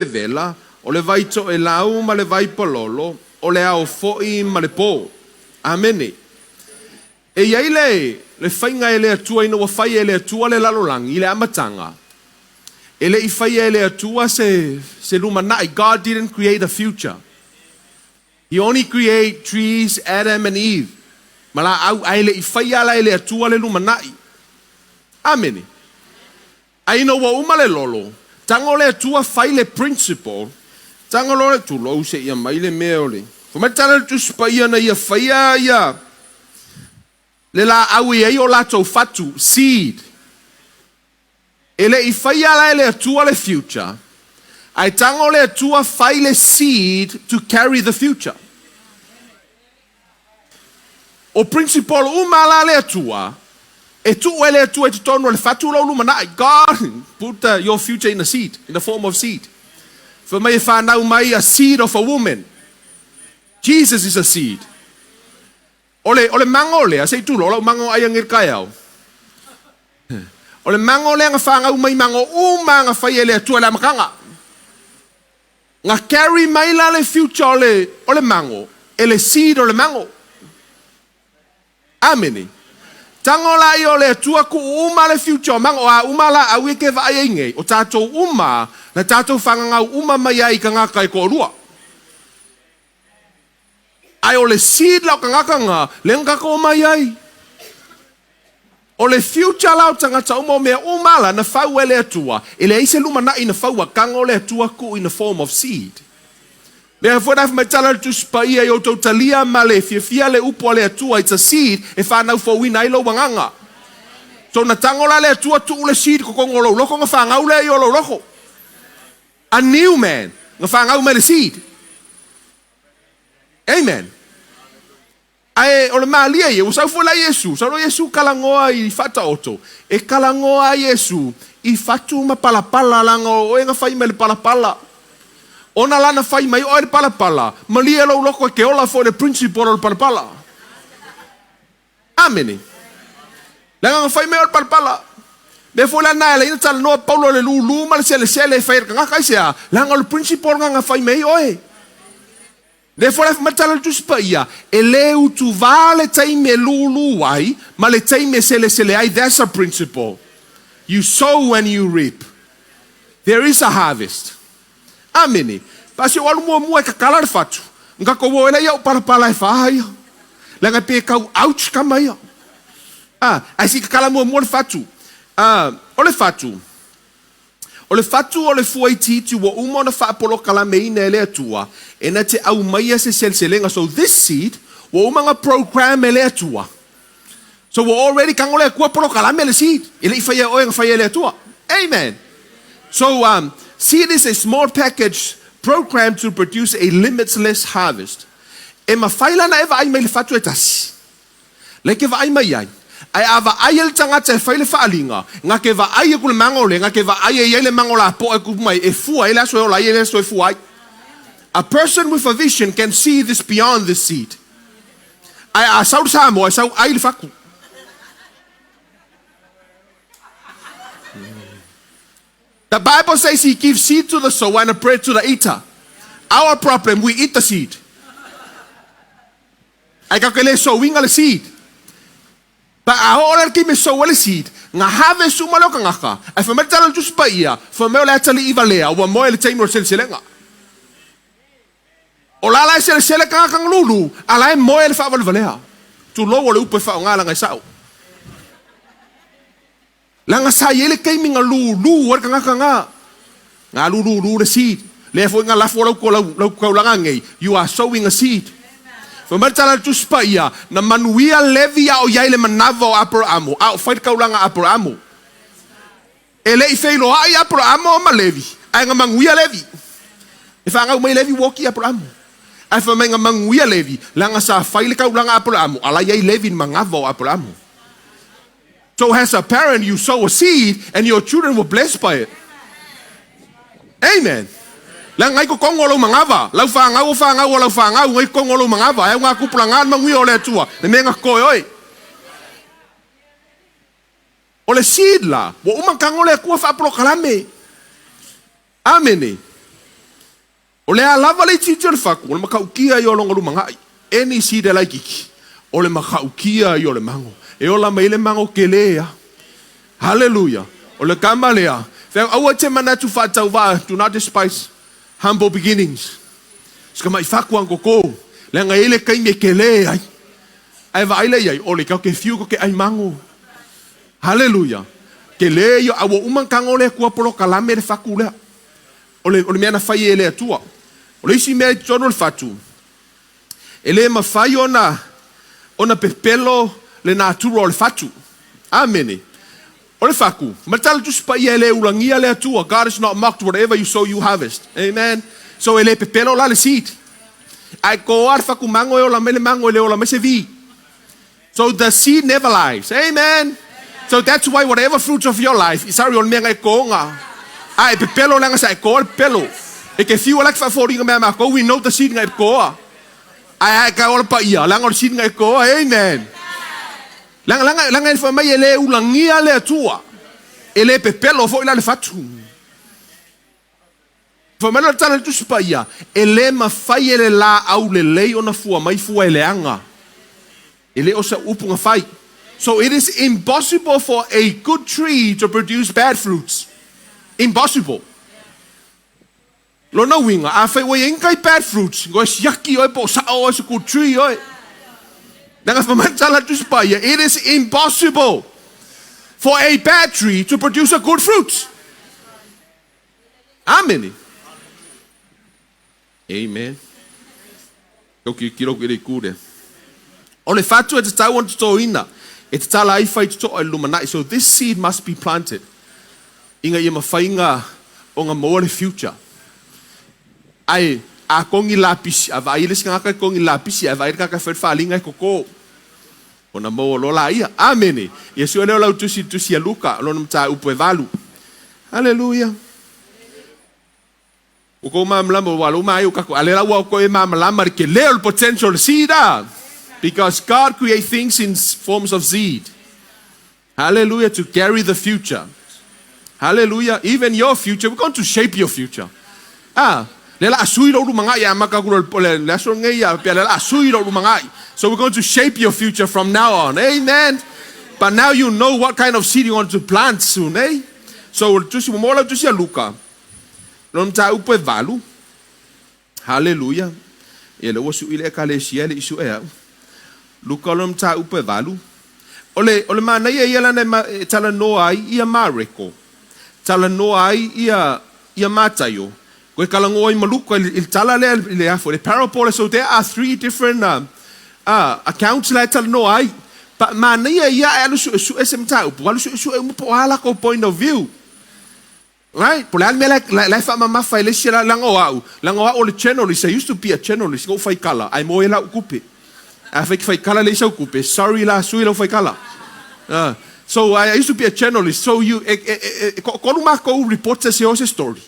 vela, o le vai to e lau ma le vai pololo, o le ao foi ma le po. Amene. E iai le whainga e le atua ina wa whai e le atua le lalolangi, i le amatanga. E le I whai e le atua se lumanai. God didn't create a future. He only created trees, Adam and Eve. Mala au ai le I whai ala e le atua le lumanai. Amene. Aino wa umale lolo. Tango le tua fai le principle. Tango le tu lo se ia mai le meole. Fuma tala tu spaia na ia faia ia. Le la au ia o la to fatu seed. Ele I faia la le tua le future. Ai tango le tua fai le seed to carry the future. O principle umala le tua. E tu ele tu e tono le fatu lo lumana. God put your future in a seed, in the form of seed. For me whanau mai a seed of a woman. Jesus is a seed. Ole mango le, sei tu lo mango ai ngir kai au. Ole mango le nga whangau mai mango uma nga whai ele tu le makanga. Nga carry mai la le future ole mango. Ele seed ole mango. Ameni. Tango la I o le tua ku uma le future mango a uma la au ke va ai nge o tatou uma na tatou whanganga uma mai ai ka ngaka I ko rua. Ai o le seed la ka ngaka nga le ngaka o mai ai. O le future la o tangata uma o mea uma la na whau e le tua e le ise luma na I na whau a kango le tua ku in the form of seed. Mea fwena fi mai tala tu spai ai o tau talia ma le fia le upo le atua it's a seed e whanau fawina I lo wanganga. So na tangola le atua tu le seed ko kongo lo loko nga whangau le I o lo loko. A new man nga whangau me le seed. Amen. Ai o le maalia I usau fwela Yesu. Sau Yesu kalangoa I fata oto. E kalangoa Yesu I fatu ma palapala lango o e nga whai me le palapala. Ona lana fai mai o e palapala. Malia lo loko ke ola for the principle o palapala. Amene. Langa fai mai o palapala. Me foi la na ina tal no Paulo le lulu mal se le fai ka ka sia. Langa o principle nga fai mai o e. Le foi la matal tu spaia. Ele u tu vale tai me lulu ai, ma le tai me se le ai that's a principle. You sow when you reap. There is a harvest. Amene. Pasi walu mua ka kalar fatu. Nga ko wo ela ia pala e fai. Langa pe kau ouch kama ia. Asi ka kala mua fatu. Ole fatu. Ole fatu ole fuai titi wo umo na fa polo kala meina ele atua. E na te au mai se selselenga. So this seed wo umanga program ele atua. So wo already kangole kua polo kala mele seed. Ele I fai o fai ele atua. Amen. So seed is a small package programmed to produce a limitless harvest. E mawhaila na eva ai mai le fatu e tasi. Leke va ai mai ai. Ai ava ai el tangata e whaile whaalinga. Nga ke va ai e kule mangole. Nga ke va ai e le mangola po e kumai. E fua e laso e ola e laso e fua ai. A person with a vision can see this beyond the seed. Ai a sau Samoa e sau ai le faku. The Bible says He gives seed to the sower and a bread to the eater. Our problem, we eat the seed. Ai ka kele sowing le seed. But a ora ki me sow le seed. Nga have su malo ka ngaka. Ai fa metala tu spaia. Fa me le tali ivalea wa mo le taimo selselenga. O la la sele ka ka lulu. Ala mo le fa valea. Tu lo le upe fa ngala ngai sau. Langa sa yele kei minga lu war kanga kanga nga lu the seed le fo nga la fo lo ko langa ngai you are sowing a seed for martala tu spaia na manuia levia o yaile manavo Abraham au fight ka langa Abraham ele I feilo ai Abraham ma levi ai nga manguia levi e fa nga mai levi woki Abraham ai fa nga manguia levi langa sa faile ka langa Abraham ala yai levi mangavo Abraham. So as a parent, you sow a seed and your children were blessed by it. Amen. Lang ngai ko kongolo mangava, lau whangau lau whangau ngai kongolo mangava, e ngā kuplangan mangui o le atua, ne menga koe oi. O le seed la, wo umang kangole kua whapro kalame. Amene. O le alava le titi le faku, o le makaukia I o longa lumangai. Any seed e lai kiki. O le makaukia I o le mango. E o la mai le mango kelea. Hallelujah. O le kamalea. Fe aua te manatu whatau wā, do not despise humble beginnings. Ska mai faku ang koko. Le nga ele kai me kelea. Ai va ile ai, o le kau ke fiu ko ke ai mango. Hallelujah. Kelea yo awa umang kango le kua polo kalame le faku lea. O le mea na whai ele atua. O le isi mea tono le fatu. Ele ma whai ona pepelo le nā turo o le fatu. Amene. O le faku. Matala tu spa ia ele ulangia le atua. God is not mocked. Whatever you sow, you harvest. Amen. So ele pepelo la le seed. Ai ko ar faku mango e o la mele mango ele o la mese vi. So the seed never lies. Amen. So that's why whatever fruits of your life, isari o le mea ngai konga. Ai pepelo langa sa ko pelo. E ke fiu lak fa fori nga ma ko we know the seed ngai ko. Ai ka o pa ia langa o seed ngai ko. Amen. Langa fa mai ele ulangia le atua. Ele pepelo fo ila le fatu. Fa mai tala tu spa ia. Ele ma fai ele la au le lei ona fua mai fua ele anga. Ele o sa upunga fai. So it is impossible for a good tree to produce bad fruits. Impossible. Lo na winga, a fai wai inkai bad fruits. Go yaki oi po sa o sa good tree oi. Nanga famantala tu spaya. It is impossible for a bad tree to produce a good fruit. Amen. Amen. Koki kiro kiri kure. Ole fatu e te tau on to ina. E te tala ai fai to o lumanai. So this seed must be planted. Inga ia mawhainga o ngā moa le future. Ai, a kongi lapisi, a vai ilis ngaka kongi lapisi, a vai kaka whawhalinga e koko. O na moa lola ia. Amene. Yesu ane o lau tusi a luka, lona mta upo e valu. Hallelujah. O ko mamalama walu mai o kako, ale lau ko e mamalama ke leo le potential seed a. Because God creates things in forms of seed. Hallelujah, to carry the future. Hallelujah. Even your future, we're going to shape your future. Lela asui ro mangai ya makakuro le laso ngai ya pe lela asui ro mangai. So we're going to shape your future from now on. Amen. But now you know what kind of seed you want to plant soon, eh? So tusi mola tusi Luka. Non ta upo valu. Hallelujah. Ele wosu ile kalesia le isu e. Luka lom ta upo valu. Ole mana ia la na tala no ai ia mareko. Tala no ai ia matayo. Koe kalango ai maluko il tala le afo le parable. So there are 3 different accounts la tala no ai. Pa mana ia alu su esem ta upo. Alu su e mo ala ko point of view. Right? Por me la fa mama fa le sira lango au le channelist. I used to be a channelist. Go fai kala. Ai mo ela ukupe. A fai kala le sa ukupe. Sorry la sui lo fai kala. So I used to be a channelist. So you kono mako report se o story.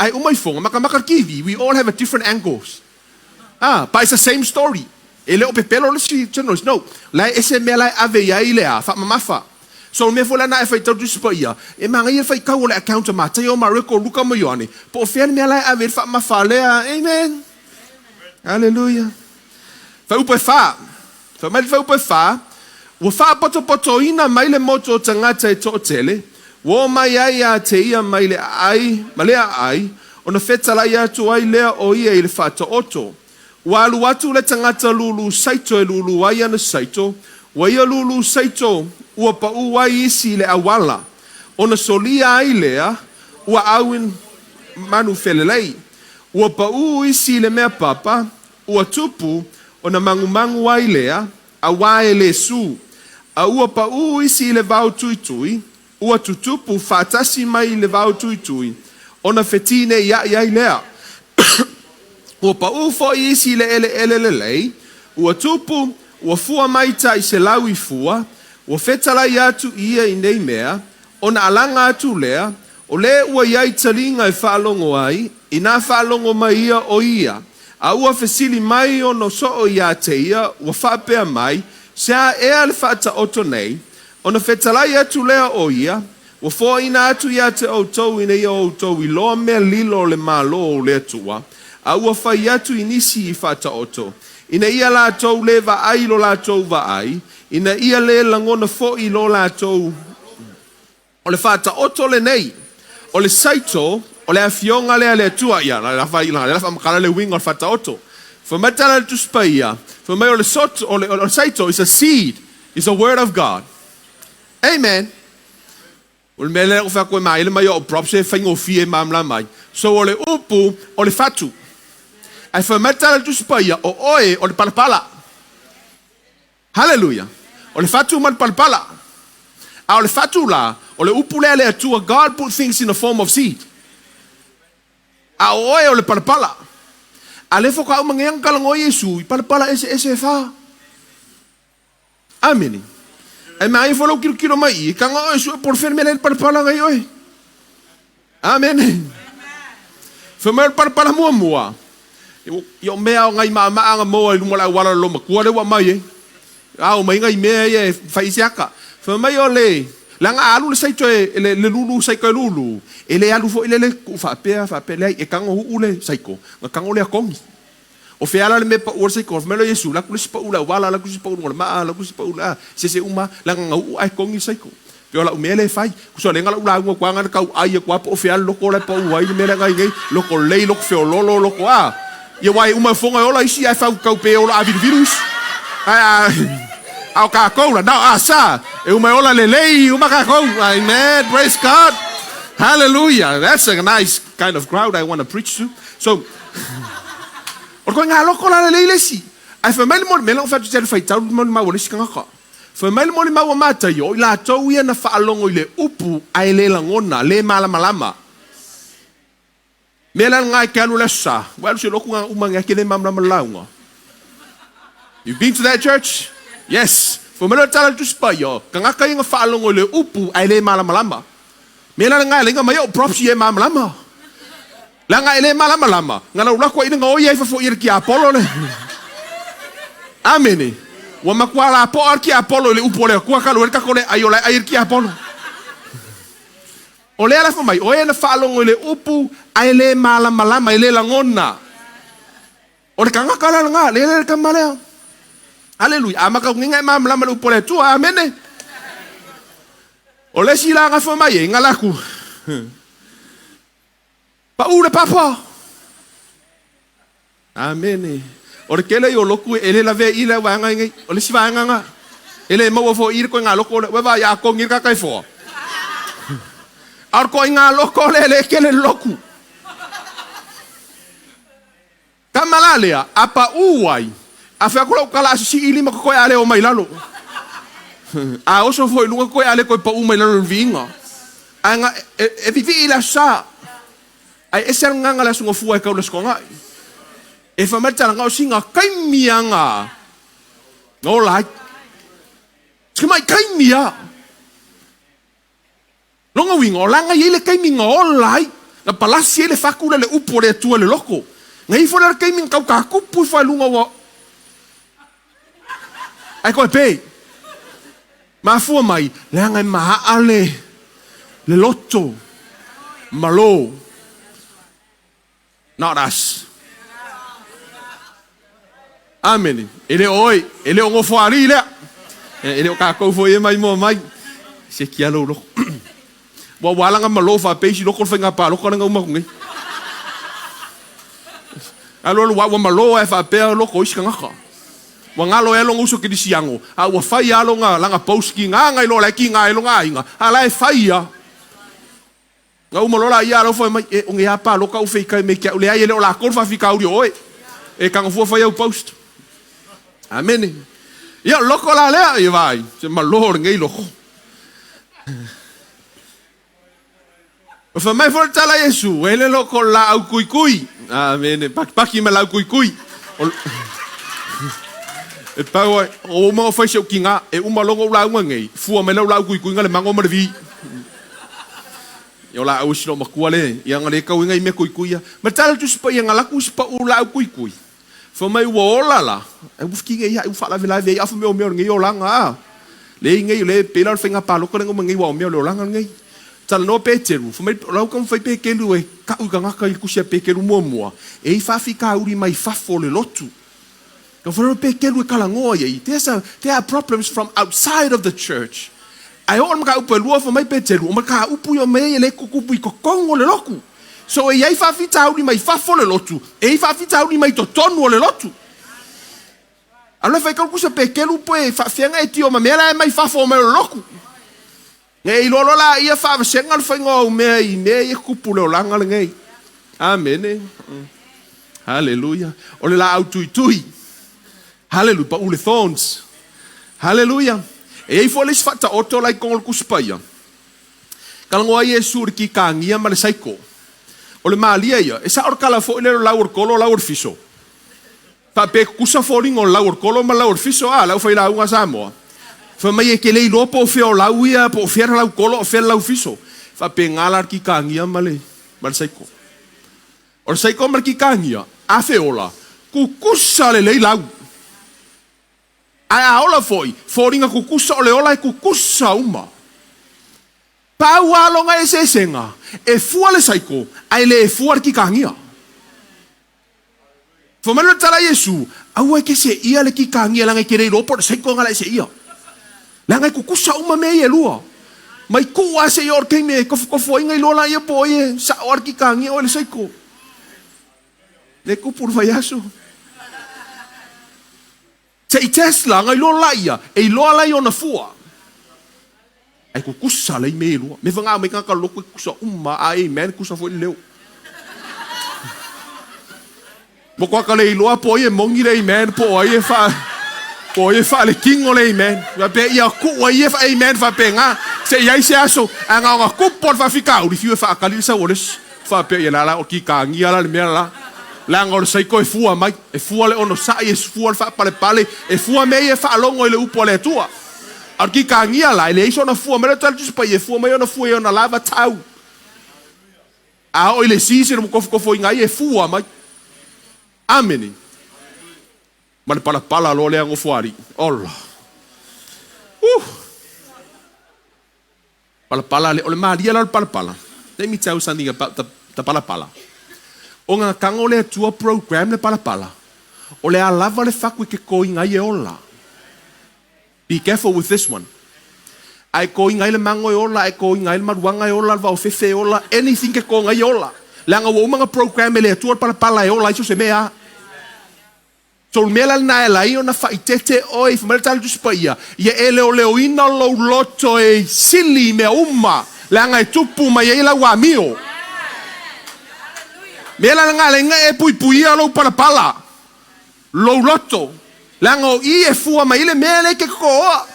Ai umai fonga maka kiwi. We all have a different angles. But it's the same story. Ele o pepelo le si channelist. No. La ese me la ave ya ile a fa mama fa. So me fola na fai tau dispa ia. E manga ia fai kau le account ma tai o mareko luka mo yone. Po fe me la ave fa ma fa le. Amen. Hallelujah. Fa upo fa. Fa mai fa upo fa. Wo fa poto ina mai le moto tangata e to tele. Wo mai ai te ia mai le ai, malea ai. Ona feta la ia tu ai lea o ia i le fa to oto. Wa lu atu le tangata lulu saito e lulu ai ana saito. Wa ia lulu saito. Ua pa ua isi le awala. Ona solia ai lea, ua awin manu felelei. Ua pa ua isi le mea papa, ua tupu, ona mangu ai lea, a wae le su. A ua pa ua isi le vau tui, ua tutupu fatasi mai le vau tui. Ona fetine ia lea. Ua pa ua fo isi le ele lei, ua tupu, ua fua maita i se lawi fua, o fetala atu ia i nei mea, ona alanga atu lea, o le ua iai talinga e whaalongo ai, i nā whaalongo mai ia o ia, a ua fesili mai o no so o ia te ia, ua whapea mai, sea ea le whaata oto nei, ona fetala atu lea o ia, ua fo ina atu ia te outou i nei outou i loa mea lilo le malo o le atua, A ua whai atu inisi I whataoto. Ina ia lātou le vaai lo lātou vaai. Ina ia le langona fo'i lo lātou. O le whataoto le nei. O le saito, o le awhionga le tua ia. Le lafa makala le winga o le whataoto. Whamatala le tuspaia. Whamai o le soto, o le saito is a seed. Is a word of God. Amen. O le mele o whakoe mai, le mai o props e whaingo fie mamla mai. So o le upu, o le fatu. Ai whamatala le tuspaia, o oe, o le palapala. Hallelujah. O le fatu man palapala. A o le fatu la, o le upu le atua, God put things in the form of seed. A o oe o le palapala. A le foka au mangeang kalango Yesu, I palapala ese fa. Amen. Ai mai follow kilo mai, kanga o Yesu por fermele palapala ngai oi. Amen. Fermele palapala mua. Yo mea ngai anga moa I lumala wala lo makua le wa mai. Au mai ngai mea ye faisiaka. Fermele o le langa alu le saito le lulu saiko lulu. Ele alu fo ele ku fa pe le e kango ule saiko. Nga kango le akongi. O feala le me pa ua saiko melo Yesu la kulisi pa ula wala la kulisi pa ula ma la kulisi pa ula se uma langa ngau ai kongi saiko. Pe ola umele fai. Kuso le ngala ula ngo kwanga ka ai kwa po feala loko le pa ua I mele ngai ngai loko lei loko fe lolo loko a. Ye wai uma fonga ola isi ai fa ka pe ola a virus. Ai au ka kola na asa e uma ola lelei uma ka ko amen praise God hallelujah that's a nice kind of crowd I want to preach to so or ko nga loko la lelei lesi ai fa mel mo melo fa tu fai tau mo ma wona sikanga ka fa mel mo ma wa mata yo la tau ia na fa alongo ile upu ai le langona le mala malama mela ngai ka lu lesa well se loko nga uma nga ke le mamla malaunga you've been to that church. Yes, for me tala tu spayo, kanga kaya nga faalong le upu ay le malamalama. Mela nga le nga mayo props ye malamalama. La nga le malamalama, nga la ko ina nga oye fa fo ir ki Apollo le. Amen. Wa makwala po ar ki Apollo le upu le ko ka lo ka ko le ayo la ir ki Apollo. O le ala fa mai, oye na faalong le upu ay le malamalama le langona. O le kanga kala nga le ka malea. Hallelujah. Amaka nginga mam lama lu pole tu amen. Ole sila nga fa mai ngalaku. Pa ure papa. Amen. Ore kele yo loku ele la ve ile wa ngai ole si va nga. Ele mo fo ir ko nga loko we va ya ko ngir ka kai fo. Ar ko nga loko le kele loku. Kamalalea apa uai. A fea kula ukala si ili maka koe ale o mai lalo. A oso foi lunga koe ale koe pa u mai lalo vinga. A nga e vivi ila sa. Ai ese nga la sunga fua e kau la skonga. E fa mata nga o singa kai mianga. No like. Skimai kai mia. Longa winga o langa ile kai minga o like. Na palasi ele fakula le upo le tua le loko. Ngai fo le kai minga kau ka kupu fa lunga wa. Ai koe pei. Ma fua mai, le angai maha ale, le loto, malo. Not us. Amen. Ele oi, ele o Nofoali'i lea. Ele o kākou fo e mai mo mai. Se kia lo loko. Wa walanga malo fa peisi loko whainga pā loko nanga umakungi. Alo wa malo e fa pēa loko isi kangaka. Wa ngalo e longa uso ki disiango. A wa fai alo nga langa pauski nga ngai lo la ki nga elo nga inga. A la e fai ya. Nga umalola ia lo foi mai e onge apa lo ka u fei kai me kia le ai le ola kol fa fika uri oi. E kanga fu fai au post. Amen. Ia loko la lea e vai. Se malor ngai loko. O fa mai for tala Yesu, ele loko la au kui. Amen. Paki me la au kui. E pau o mo fai se kinga e uma longo la ngei fu me la kui nga le mango marvi yo la o sino makuale ia ngale ka winga me kui ya ma tal tu spa ia ngala ku spa u la kui fo mai wo la e bu kinga ia u fa la vela ve afu me o me ngei o langa le ngei le pela finga pa lo ko ngei wo me o langa ngei tala no Peteru, fo mai lau kam fai pekelu e ka u ngaka I kusia pekelu mua. E fa fika uri mai fafo le lotu. Ka fo pekelu e kala ngoa ye. There are problems from outside of the church. Ai o maka upu lua fo mai Peteru, o maka upu yo me le kukupu I kokongo le loku. So e ai fa fita uri mai fafo le lotu. E fa fita uri mai totonu le lotu. Ala fai ka kusia pekelu po e fa fianga e tio ma mela e mai fafo mai le loku. Ngai lolo la ia fa senga le faingo me I me kupu le langa le ngai. Amen. Hallelujah. Ole la autui. Hallelujah. Pa ule thorns. Hallelujah. E fo le fata oto lai kongol kuspaia. Kalangoa Yesu ki kangia ma le saiko. Ole malia ia. E sa or kala fo le laur kolo laur fiso. Fa pe kusa fo ringo laur kolo ma laur fiso lau fai la unga Samoa. Fa mai e ke le lopo fe o lau ia po fe lau kolo o fe lau fiso. Fa pe ngala ki kangia ma le saiko. O saiko ma ki kangia a fe ola. Kukusa le lau. Ai ola foi ringa kukusa o le ola e kukusa uma. Pau alonga e sesenga e fua le saiko ai le fua ki kangia. Fa mana tala Yesu au e ke se ia le ki kangia langa ke le lopo le saiko ngala se ia. Langa kukusa uma me e lua. Mai kuwa se yor ke me ko inga lola ia po e sa or ki kangia o le saiko. Le kupur vayaso. Se I Tesla ngai lola ia e lola ia na fua. Ai kukusa le me lua. Me vanga me ka loko kusa uma ai men kusa foi leu. Mo kwa ka le loa po e mongi le men po ai fa. Po e fa le kingo le men. Va pe ia ku ai fa amen fa penga. Se ia se aso anga nga ku por fa fika uri fiu fa kali sa oles. Fa pe ia la o ki ka ngia la le me la. Langa o saiko e fua mai, e fua le ono sa e fua fa pale, e fua me e fa longo le upo le tua. Arki ka ngia la, le iso na fua, mera tal tus pa e fua mai ona fua e ona lava tau. A o le sisi no kofo ngai e fua mai. Amen. Ma le pala lo le ango fuari. Ola. Pala le o le Maria la pala. Let me tell you something about the pala. O ngā kango le atua program le pala. O le alava le whaku ke ko inga e ola. Be careful with this one. Ai ko inga le mango e ola, ai ko inga le maruanga e ola, vau fefe e ola, anything ke ko inga e ola. Le anga wo mga program le atua pala e ola, iso se mea. So mela na ela i ona faitete oi, fumele tu spaia. Ia ele o leo ina lo loto e sili me uma. Le anga e tupu ma ia ila wa mio. Mela nga lenga e pui lo pala. Lo loto. Lango I e fua ma ile mele ke koa.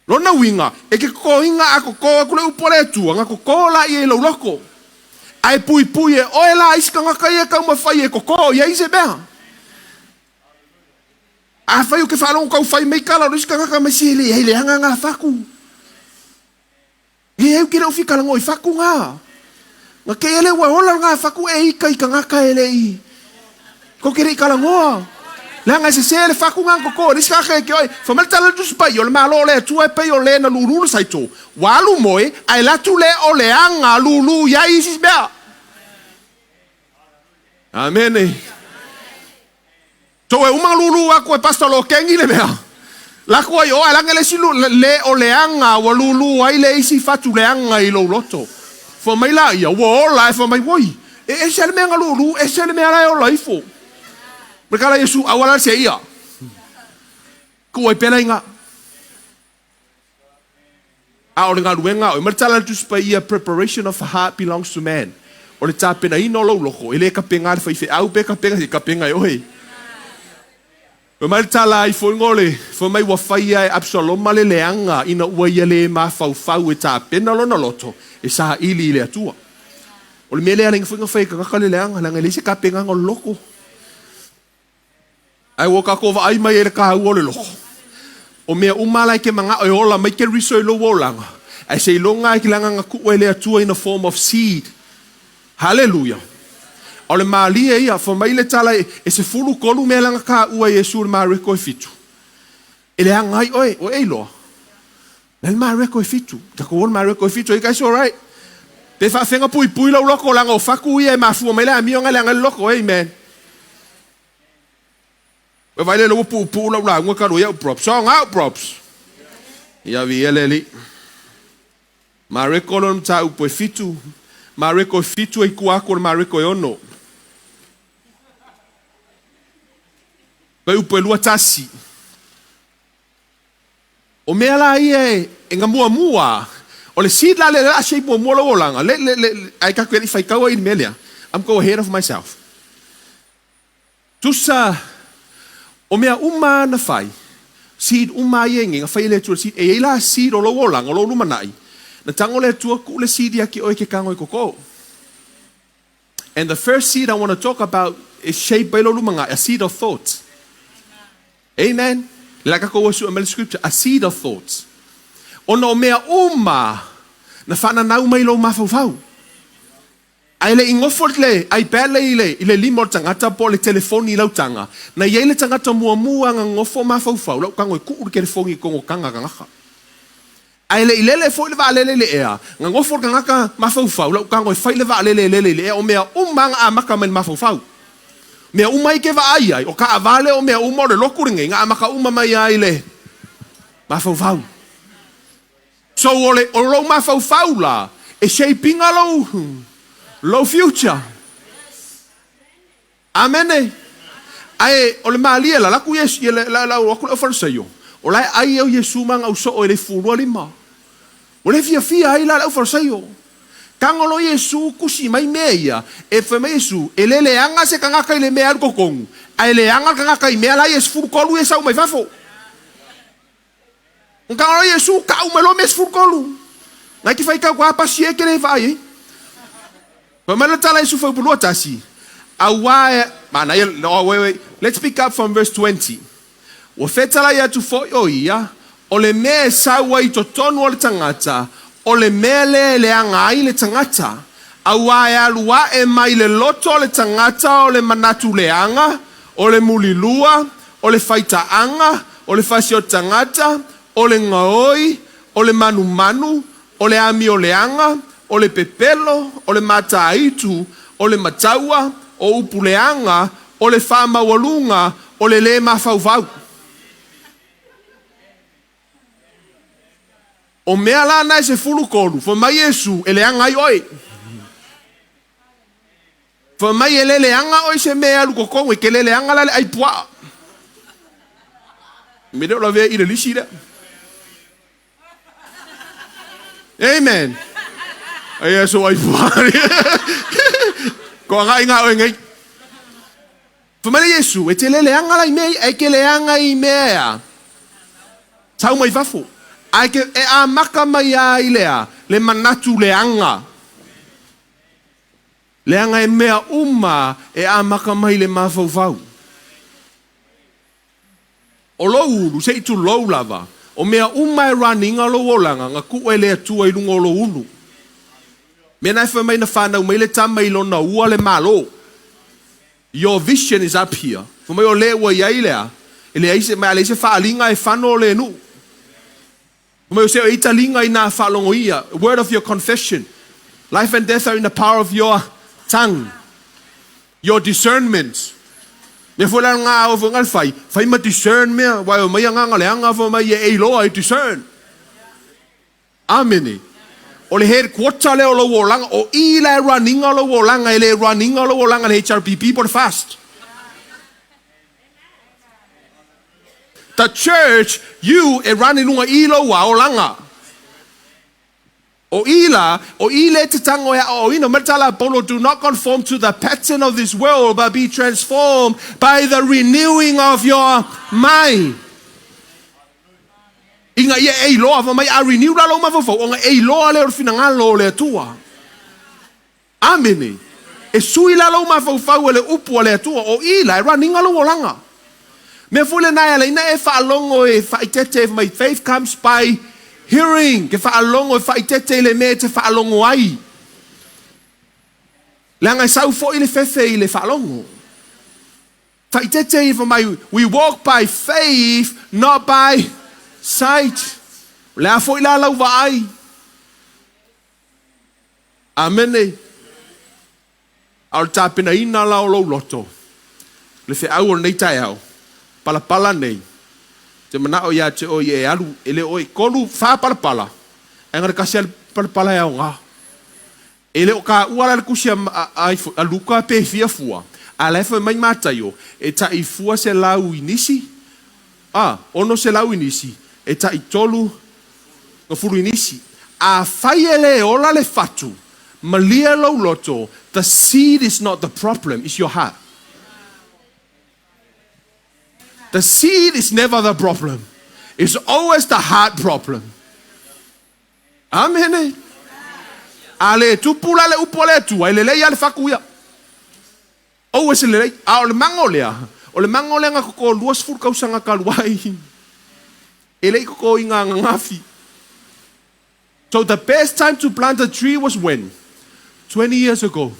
Lona winga e ke ko inga ako koa kule upole tu nga ko la I lo loko. Ai pui e o la iska nga kai ka ma fai e ko ia ise be. A fai o ke fa long ka fai me kala iska nga ka ma sili e le nga faku. E eu que não fica lango I faku nga. Nga ke ele wa hola nga faku e ika nga ka ele I. Ko kere kala ngoa. La nga se le faku nga ko ni ska ke oi. Fa mal tala tu spa yo le malo le tu e pe yo le na lulu sai to. Walu moe ai la tu le o le anga lulu ya isis bea. Amen. To e uma lulu ako e pastor lo kengi le bea. La ko yo ala nga le silu le o le anga wa lulu ai le isi fatu le anga I lo loto. Fa mai la ia wo la fa mai woi. E se le menga lulu, e se le menga o laifo. Mereka la Yesu awal se ia. Ko e pela inga. A o nga ruenga, o mereka la tu spa ia preparation of the heart belongs to man. O le tapena ino lo loko, ele ka penga fa ife au pe ka penga oi. O mereka la I fo ngole, fo mai wa fai ai Absalom male leanga ina ua ia le ma fau e tapena lo na loto. E sa ili le atua. O le mele aling funga fai ka le leanga, langa le se ka penga ngol loko. Ai woka ko va ai mai e ka u le loko. O mea umala ke manga o ola mai ke riso lo wolanga. Ai se longa ki langa ngaku ele atua in a form of seed. Hallelujah. O le mali e ia fo mai le tala e se fulu kolu me langa ka u e Yesu ma reko fitu. Ele angai oi o eilo. Nel mareko e fitu. Tako on mareko e fitu. You guys all right? Te whawhenga pui lau loko langa o whaku ia e mafua mai la mionga langa loko. Amen. E vai le lo pu lau la ngua karu iau props. Song out props. Ia vi eleli. Mareko lon ta upo e fitu. Mareko e fitu e kuako mareko e ono. Kai upo e lua tasi. O mea la ia e nga mua. O le seed la le la shape mua lo langa. Ai ka kweli fai kaua in melia. I'm go ahead of myself. Tusa o mea uma na fai. Seed uma ia nga fai le tu seed e la seed o lo langa o lo lumanai. Na tango le tua ku le seed ia ki o ke kango i koko. And the first seed I want to talk about is shaped by lo lumanga, a seed of thoughts. Amen. Like I go to a scripture, a seed of thoughts. Ono mea uma na whana nau mai lo mawhauwhau. Ai le ingofort le, ai pele ile limo tangata po le telefoni lau tanga. Na iei le tangata mua nga ngofo mawhauwhau. Lau kango i kuuru ke le fongi kongo kanga kangaka. Ai le ilele fo le va le ea. Nga ngofort kangaka mawhauwhau. Lau kango i fai le va le ea. O mea uma nga amaka men mawhauwhau. Mea uma i ke va ai. O ka avale o mea uma o le lokuringe. Nga amaka uma mai ai le mawhauwhau. So o lo mawhauwhau la. E shaping a low future. Amen. Ai o le malia la ku yes la o ku farsayo. O lai ai o Yesu mang au so o le fulu lima. O le fia ai la o farsayo. Kangolo Yesu kusi mai meia e fe mai Yesu ele anga se kanga kai le mea ko kong. Ai le anga kanga kai mea la Yesu fulu kolu e sa mai fafo. Kangolo Yesu ka o melo mes fulu kolu. Ngai ki fai ka kwa pasie ke le vai. Let's pick up from verse 20. Wafetala ya tufo ia o le me sawa I totonu o le tangata o le mele le angai le tangata awa ya lua e mai le loto le tangata o le manatu le anga o le mulilua o le faita anga o le fasio tangata o le ngaoi o le manu o le ami o le anga o le pepelo, o le mataitu, o le mataua, o upuleanga, o le whamawalunga, o le mawhauwhau. O mea lana e se fulu kolu, for mai Yesu, ele anga I oi. For mai ele anga oi se mea luko kongo, ke ele anga lale ai pua. Me deo la vea I le lisi da. Amen. Ai so ai fuari. Ko ngai o ngai. Famale Yesu, e te lele anga lai mei, e ke le anga I mea. Tau mai fafo. Ai ke e a maka mai ai lea, le manatu le anga. Le anga e mea uma, e a maka mai le mawhauwhau. O lo ulu, se I tu lo lava. O mea uma e raninga lo olanga, nga ku e le atua I lungo lo ulu. Mena fa mai na whanau mai le tama I lona ua le malo. Your vision is up here. For mai o le ua iai lea. E le aise mai ale se whaalinga e whano le nu. For mai o se o ita linga I nā whalongo ia. Word of your confession. Life and death are in the power of your tongue. Your discernment. Me fwela ngā o whangal whai. Whai ma discern mea. Wai o mai a nganga le anga for mai e loa I discern. Amene. O le headquarter le o lo wolanga o I le runninga lo wolanga e le runninga lo wolanga le HRPP por fast. The church you e runninga I lo wa olanga. O I le te tango e o ino metala polo do not conform to the pattern of this world but be transformed by the renewing of your mind. Inga ia e loa fa mai a renew la lo mafofo o nga e loa le orfina lo le tua. Amene. E sui la lo mafofo le upu le tua o I la running lo langa. Me fule na ele ina e fa longo e fa itete my faith comes by hearing. Ke fa longo e fa itete le me te fa longo ai. Langa sau fo ile fefe ile fa longo. Fa itete for my we walk by faith not by sight. Le a foi la lau vai. Amen. Al tapena ina la lo loto. Le fe au nei tai au. Pala nei. Te mana o ya te o ye alu ele o kolu fa pala. Engar kasel pala ya nga. Ele o ka uala le kusia a luka pe fia fua. A le fa mai matayo e ta I fua se lau inisi. Ono se lau inisi. E ta I tolu no furu inisi. A fai ele ola le fatu. Malia lo loto. The seed is not the problem, it's your heart. The seed is never the problem. It's always the heart problem. Amen. Ale tupula le upole tu, ele le ya le fakuya. Always le le mangolea. O le mangolea nga ko luas fur kausanga kalwai. Ele ko inga ngafi. So the best time to plant a tree was when? 20 years ago.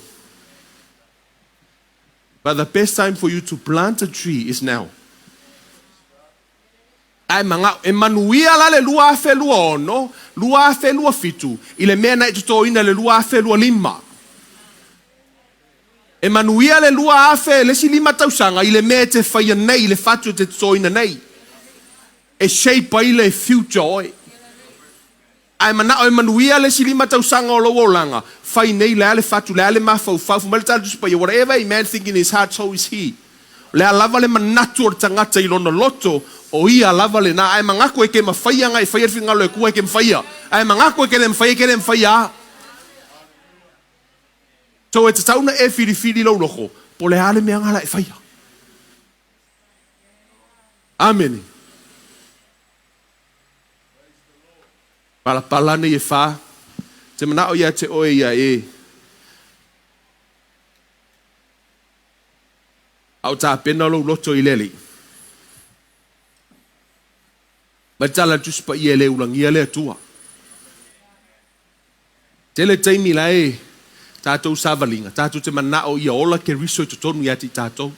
But the best time for you to plant a tree is now. Ai manga e manuia la le lua fe lua ono, lua fe lua fitu, ile mea na to ina le lua fe lua lima. E manuia le lua fe le si lima tausanga ile mea te faia nei le fatu te to ina nei. E shape ile future oi. Ai mana o manuia le si lima tausanga o lo langa, fai nei le fatu le mafau fau mal tal just whatever a man thinking in his heart so is he. Le lava le manatu o tangata I lono loto o ia lava le na ai mangako e ke mawhaia ngai whaia whingalo le kua e ke mwhaia. Ai mangako e ke le mwhaia. So e te tauna e whiri lau loko po le ale mea ngala e whaia. Amen. Pala ne e wha. Te mana o ia te oe ia e. Au tā pena lo loto I leli. Ma tala tuspa I ele ulangi ele tua. Tele teimi la e tātou savalinga. Tātou te mana o ia ola ke riso I totonu ia ti tātou.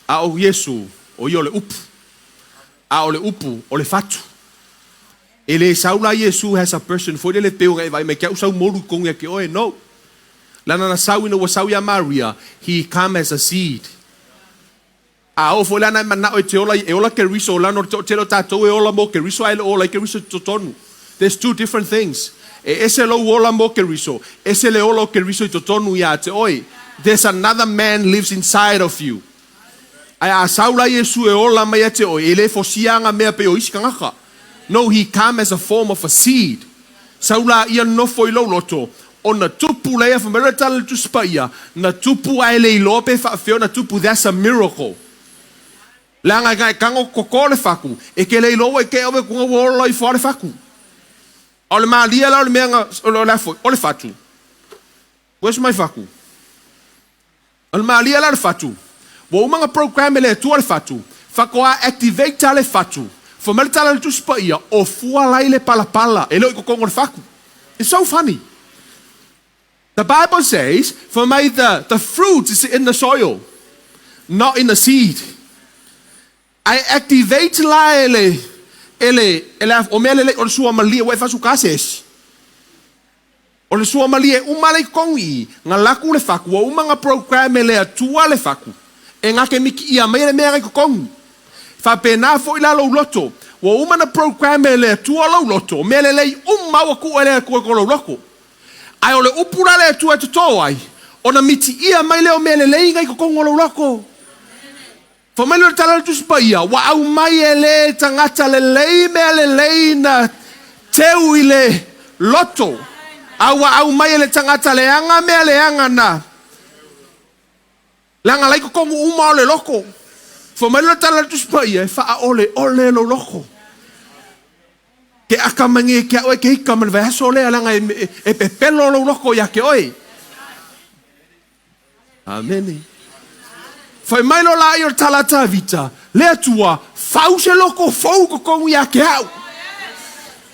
A o Yesu o ia o le upu. A o le upu o le fatu. Ele saula Yesu has a person for le peo ngai vai me kia usau moru kongia ke oe no. Lana na sau ina wasau ya Maria, he come as a seed. A o foi lana mana o te ola ke riso lana o te lo tatou e ola mo ke riso ai ola ke riso totonu. There's two different things. E ese lo ola mo ke riso, ese le ola ke riso totonu ya te oi. There's another man lives inside of you. Ai a saula Yesu e ola mai te oi, ele fosianga mea pe o isi kangaka. No, he come as a form of a seed. Saula ia nofo I lo loto. O na tupu lea fa mera tala tu spaia. Na tupu ai le lope fa feo na tupu. That's a miracle. Langa gai kango koko le faku. E ke le loa e ke ove kunga wola I fo le faku. O le maalia la o le meanga o le fatu. Where's my faku? O le maalia la le fatu. Wo umanga program le tu le fatu. Fakoa activate le fatu. For me tala le tuspa ia o fua lai le pala. E leo I kokongo le faku. It's so funny. The Bible says, for me the fruit is in the soil, not in the seed. I activate la ele o mele le o le sua malia we fasu kases. O le sua malia umale kongi nga laku le faku o umanga program le atua le faku. E nga ke miki ia mai le mea kokongi. Fa pena fo ila lo loto. Wa umana program le tua lo loto. Mele lei wa ku ele ko lo loko. Ai ole upura le tua to ai. Ona miti ia mai le o mele lei ngai ko lo loko. Fa mai le tala tu spaia wa au mai ele tangata le lei mele lei na teu ile loto. Au mai ele tangata le anga mele anga na. Langa lai ko uma le loko. Fo mai le tala tu spaia fa ole lo loko. Ke akamangi ke oe ke hika man vai so le alanga e pepelo lo loko ya ke oe. Amen. Fai mai lo la io talata vita. Le atua fau se loko fau ko kongu ya ke au.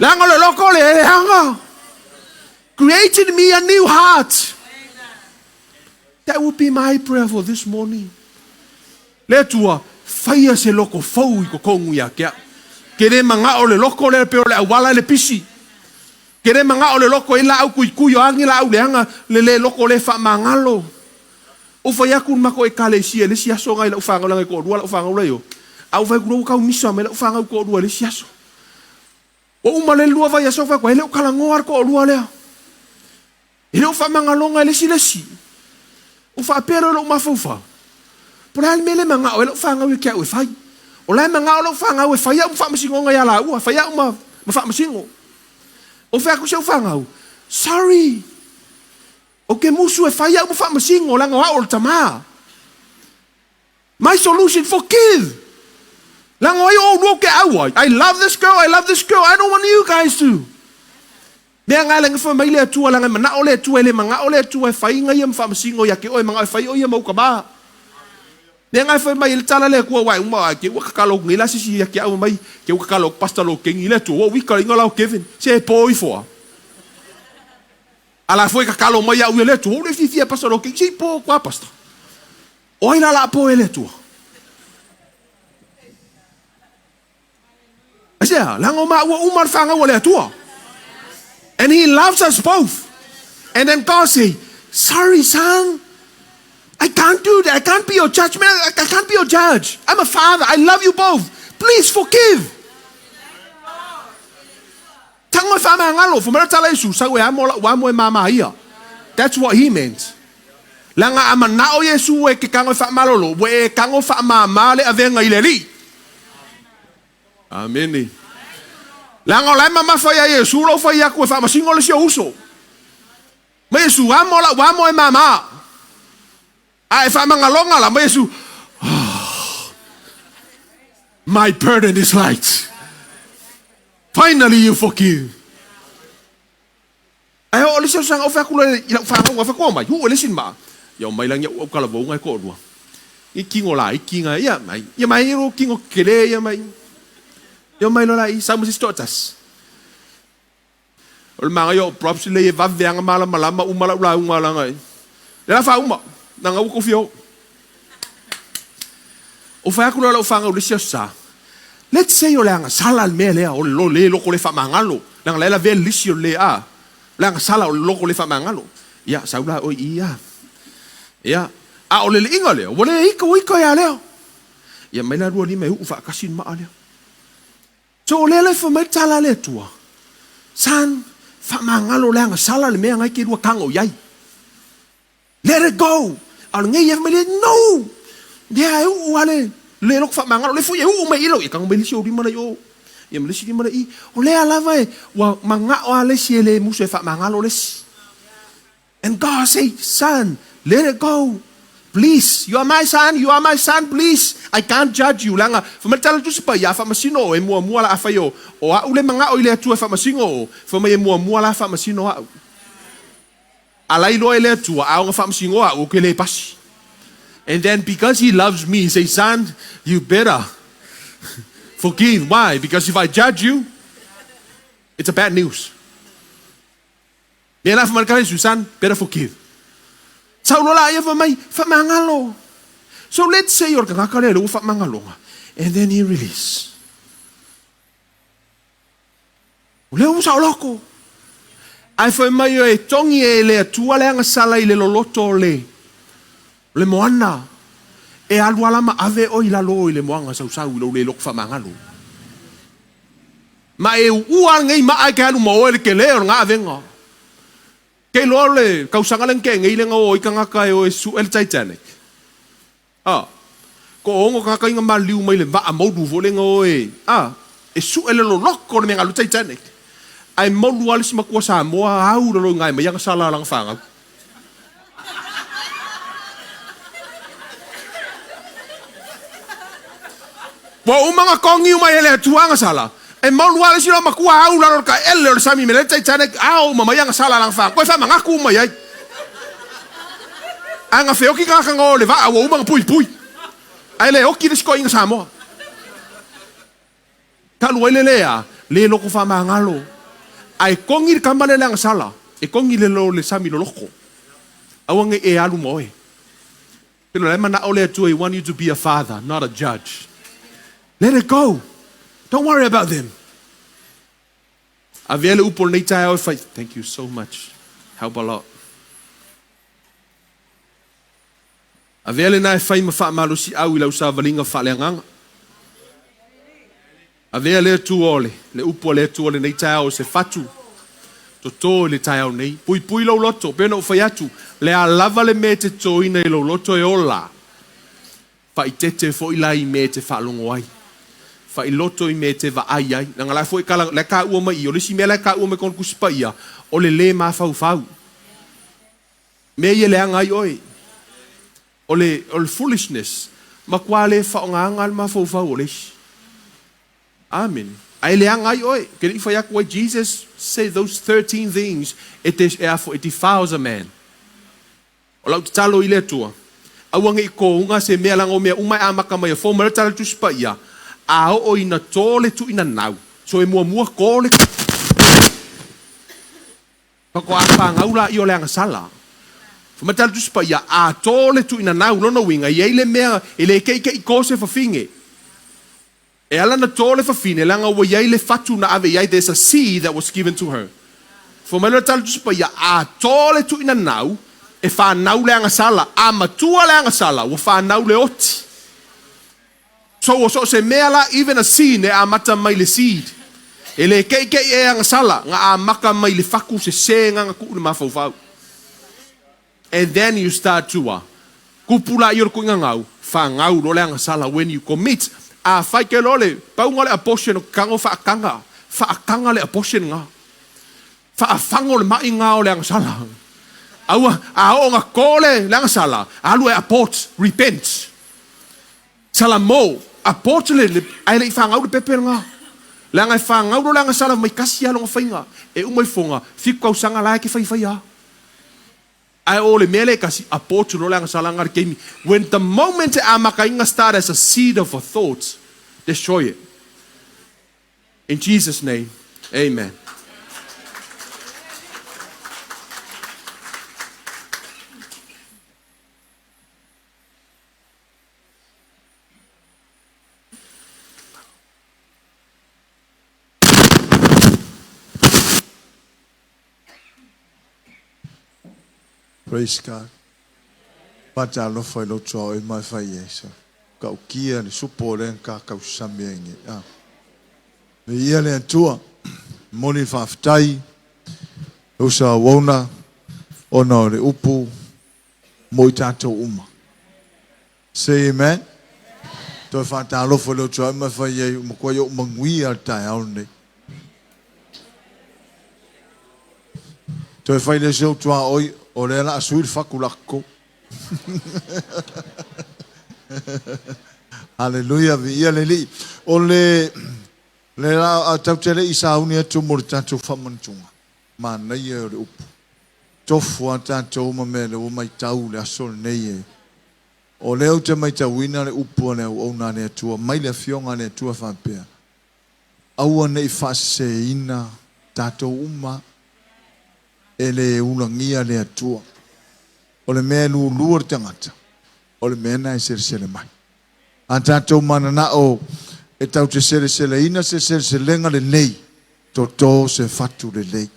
Langa le loko le hanga. Create in me a new heart. That would be my prayer for this morning. Le atua fai se loko fau ko kongu ya ke au. Kere manga o le loko le pe o le awala le pisi. Kere manga o le loko ila au kuikuyo angi la au leanga le loko le fa mangalo. O fa yaku mako e kale sia le sia so ngai la ufanga la ko dua la ufanga la yo. Au fa ku ka misa me la ufanga ko dua le sia so. O umale lua va ya so fa ko ele kala ngoar ko dua le. Ele fa mangalo ngai le si. O fa pero lo mafufa. Por al mele manga o le ufanga we ka we fai. O lai manga o lo fanga we fai au fa masingo ngai ala u fa ya ma fa masingo. O fa ku se ufanga. Sorry. O ke musu e fai au fa masingo la nga o tama. My solution, forgive. La nga o no ke au. I love this girl. I don't want you guys to. Me nga la nga fa mai le tu la nga na o le tu ele manga o le tu e fai nga yem fa masingo ya ke o manga fai o yem o ka ba. Me nga fa mai le tala le ko wa uma ke o ka lo ngila sisi ya ke au mai ke o ka lo pastor lo ke ngile tu o wi ka ngola o Kevin. Se poi fo. Ala foi ka kalo mai au ele tu o le fifia pastor lo ke si po kwa pastor. O ina la po ele tu. Asia, la ngo ma o umar fa nga o le tu. And he loves us both. And then God say, sorry, son. I can't do that. I can't be your judgment. I can't be your judge. I'm a father. I love you both. Please forgive. That's what he meant. Langa amanao Yesu e ke kango fa malolo, we kango fa mama le avenga ileli. Amen. Langa la mama fa ya Yesu lo fa ya ko fa masingo le sio uso. Me Yesu amo la wa mo e mama. Ai fa mangalonga la me Yesu. My burden is light. Finally you forgive. Ai o le sio sang o fa ku le fa ko fa ko mai. Hu le sin ma. Yo mai lang ya o kala bo ngai ko do. I kingo la I kinga ya mai. Ya mai ro kingo kele ya mai. Yo mai lo la I sa mo stotas. O mga yo props le va venga mala malama umala ula umala ngai. La fa uma na nga ko fio. O fa ku lo fa nga o le sa. Let's say yo la sala al mele o lo le lo ko le fa mangalo. La la ve lisio le a. La sala o lo ko le fa mangalo. Ya sa ula o ia. Ya, a o le inga leo, o le ika ya leo. Ya mai la rua ni mai ufa kasin ma leo. So o le fa mai tala le tua. San, fa mangalo le anga sala le mea ngai ke rua kango yai. Let it go. Al ngai ya mai le no. Ya u ale le lok fa mangalo le fu ya u mai ilo ya kango mai li si o di mana yo. Ya mai li si di mana I. O le ala vai wa manga o ale si le muso fa mangalo le si. And God say, son, let it go. Please. You are my son. You are my son. Please. I can't judge you. Langa. Famatala tu sipa ya famasino. E mua mua la afayo. O a ule manga o ile atua famasingo. Famay mua mua la famasino a. Alay lo ile atua. A nga famasingo a. O kele pasi. And then because he loves me, he says, son, you better forgive. Why? Because if I judge you, it's a bad news. Yan na famalakala son, better forgive. Sa ulola ya fa mangalo. So let's say you're kakakalelo fa mangalo. And then he release. Uleo sa loko. Ai fa mai e tongi e le tua le anga sala I le loloto le. Le moana. E alwala ma ave o ila lo le moanga sa usau le lok fa mangalo. Ma e ua ngai ma ai ka lu mo le ke le nga avenga. Kei loa le kausangalang ke ngai le ngao ika ngaka e o e su el Titanic. Ko ongo kaka inga maliu mai le va a maudu vo le ngao e. E su ele lo loko le menga lu Titanic. Ai maudu alis makua Samoa au lo ngai mai yang sala lang fanga. Wa umanga kongi umai ele tuanga sala. E mau luar sila makua au la ka ele le sami mele Titanic au mama yang sala lang fa ko fa mangaku mai ai anga fe oki ka ngo le va au umang pui ai le oki le sko inga Samoa ka lu ele le loko fa mangalo ai kongi ka male lang sala e kongi le lo le sami lo loko awange e alu moe pero le mana ole tu I want you to be a father not a judge. Let it go. Don't worry about them. Avele upol nei tai au fai. Thank you so much. Help a lot. Avele na fai ma fa malusi au ila usa valinga fa leanganga. Avele tu ole, le upol le tu ole nei tai au se fatu. To le tai au nei. Pui lo loto, pena fai atu. Le a lava le me te toina i lo loto e ola. Fa i tete fo i lai me te fa longo ai. Fa i loto i me te va ai ai. Nanga lai fo i kala le ka ua mai. O le si me le ka ua mai kon kusipa ia. O le ma fau fau. Me ia le anga ai oi. O le foolishness. Ma kwa le fa o nganga ma fau fau o le. Amen. Ai le anga ai oi. Kere i fa yaku ai Jesus say those 13 things. It defiles a man. O lau talo i le tua. Awanga i ko unga se mea lango mea umai amaka mai a fo mara tala tu spa ia. A o ina tole tu ina nau. So e mua kole. Pako apa ngaula i o le anga sala. Fo mara tala tu spa ia. A tole tu ina nau lono winga. I eile mea ele keike i kose fa finge. E ala na tole fa fine. Langa wa iai fatu na ave iai. There's a seed that was given to her. Fo mara tala tu spa ia. A tole tu ina nau. E whanau le anga sala, a matua le anga sala, wa whanau le oti. So se mea la, even a seed, e a mata mai le seed. E le keike e anga sala, nga a maka mai le faku se nganga ku le mafau. And then you start to kupula i orko ngangau, whangau lo le anga sala, when you commit, a whaike lole, paunga le aposhen o kango whaakanga le aposhen nga. Whaafango le mai nga o le anga sala. Aua, a nga kole langa sala. Alu e apot, repent. Sala mo, apot le ai le fangau le pepe nga. Langa fangau lo langa sala mai kasi alo nga fainga. E umai fonga, fiku au sanga lai ke fai a. Ai ole mele kasi apot lo langa sala nga kemi. When the moment amaka inga start as a seed of a thought, destroy it. In Jesus' name, amen. Praise God. Pata lo foi lo cho e mai fai eso. Ka o kia ni supo le ka ka usamiengi. Me ia le tua moni fa ftai. O sa wona ona le upu mo tato uma. Say amen. To fa ta lo foi lo cho e mai fai e mo ko yo mangui al tai au ne. To fai le so tua oi o le la suil fakulako. Hallelujah, via le li. O le la tautele isa unia tu mortato famantunga. Ma nei e le upu. Tofu atato ma me le o mai tau le asol nei. O leo te mai tauina le upu le o na le tua mai le fionga le tua fampea. Aua nei fase ina tato uma ele ulangia le atua. O le mea luar tangata. O le mea na e sere mai. Antatou manana o e tau te sere ina se lenga le nei. Toto se fatu le lei.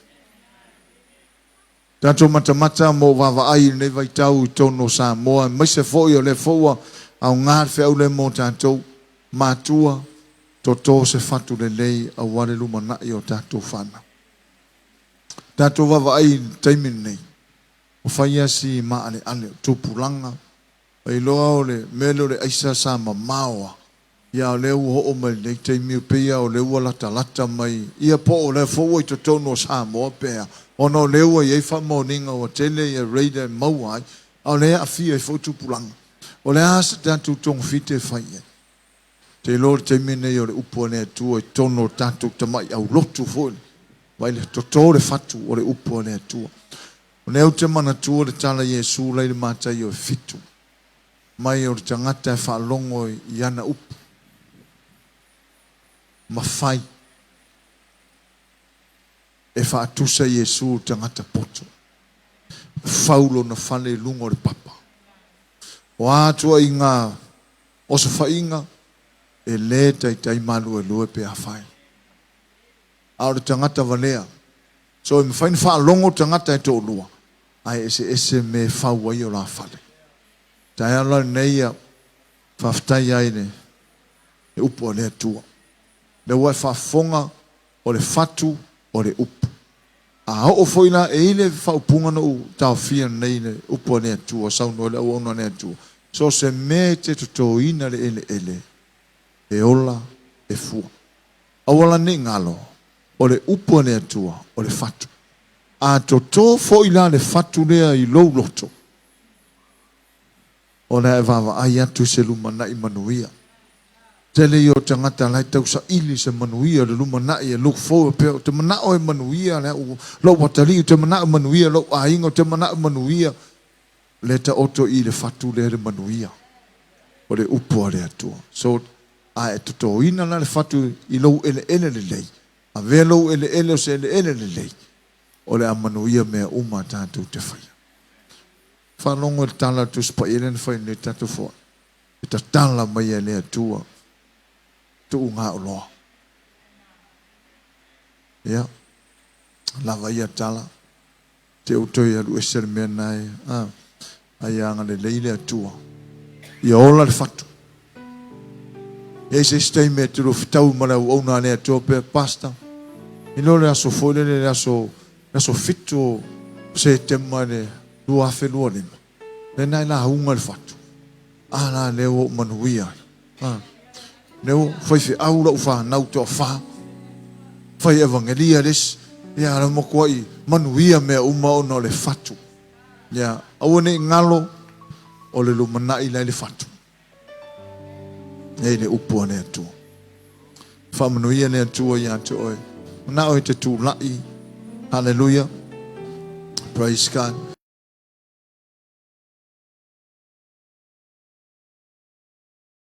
Tatou mata mo vava ai nei vai tau i tono Samoa. Mai se foi o le foa au ngar fe au le mo tatou matua. Toto se fatu le lei au wale lumana i o tatou fana. Tatou vava ai taimin nei. O whaia si maale ale tupulanga. Ai loa o le melo le aisa sa mamaoa. Ia o leu ho o mai nei taimi pia o leu lata mai. Ia po o le foa i to tono Samoa pea. Ono leu i eifa moninga o tele i reida mauai. O le a fia i fo tupulanga. O le asa tatou tong fite whaia. Te lor taimi nei o le upo ne atua i tono tatou tamai au lotu fo. Vai le toto le fatu o le upo ne atua. O neu te mana tua le tala Yesu lai le matai o fitu. Mai o le tangata e whaalongo i ana upu. Mawhai. E whaatusa Yesu tangata poto. Faulo na whale lungo le papa. O atua i ngā osa whainga. e le tai malu e lue pe a whai. Ao le tangata valea. So me whain wha longo tangata e tō lua. Ai ese me whau ai o la whale. Tai ala nei a whaftai ai ne e upo le atua. Le wai whafonga o le fatu o le upu. A o foina e ile whaupunga no tau fia nei ne upo le atua. Sau no le au le atua. So se me te tuto ina le ele. E ola e fua. Awala ne ngalo. O le upo le atua. O le fatu. A toto foina le fatu lea I lou loto. O le vava ai atu se lumana I manuia. Tele yo tangata lai tau sa ili se manuia le lumana I look forward pe te mana o manuia le lo watali te mana manuia lo aingo te mana manuia le ta oto I le fatu le manuia. O le upo le atua. So a e toto ina le fatu I lo ele le lei. A velo ele o se ele le lei. O le amanuia mea uma tātou te whaia. Whanongo le tala tu spa ele ne whai ne tātou whai. E ta tala mai e lea tua. Tu ngā o loa. Ia. Lava ia tala. Te utoi alu e sere mea nai. Ai anga le leile atua. Ia ola le whatu. E se stei mea turu whitau marau au nā lea tua pe pasta. Ino le aso fōle le aso so fito se tema le lua felua lima. Le nai la haunga le fatu. Ala leo manuia. Leo fai fi aula ufa nau te o fa. Fai evangelia les. Ia la mokua I manuia mea uma o no le fatu. Ia awane ngalo o le lumanai lai le fatu. Ei le upua ne atua. Fa manuia ne atua ia te oi. Na oi te tu lai. Hallelujah. Praise God.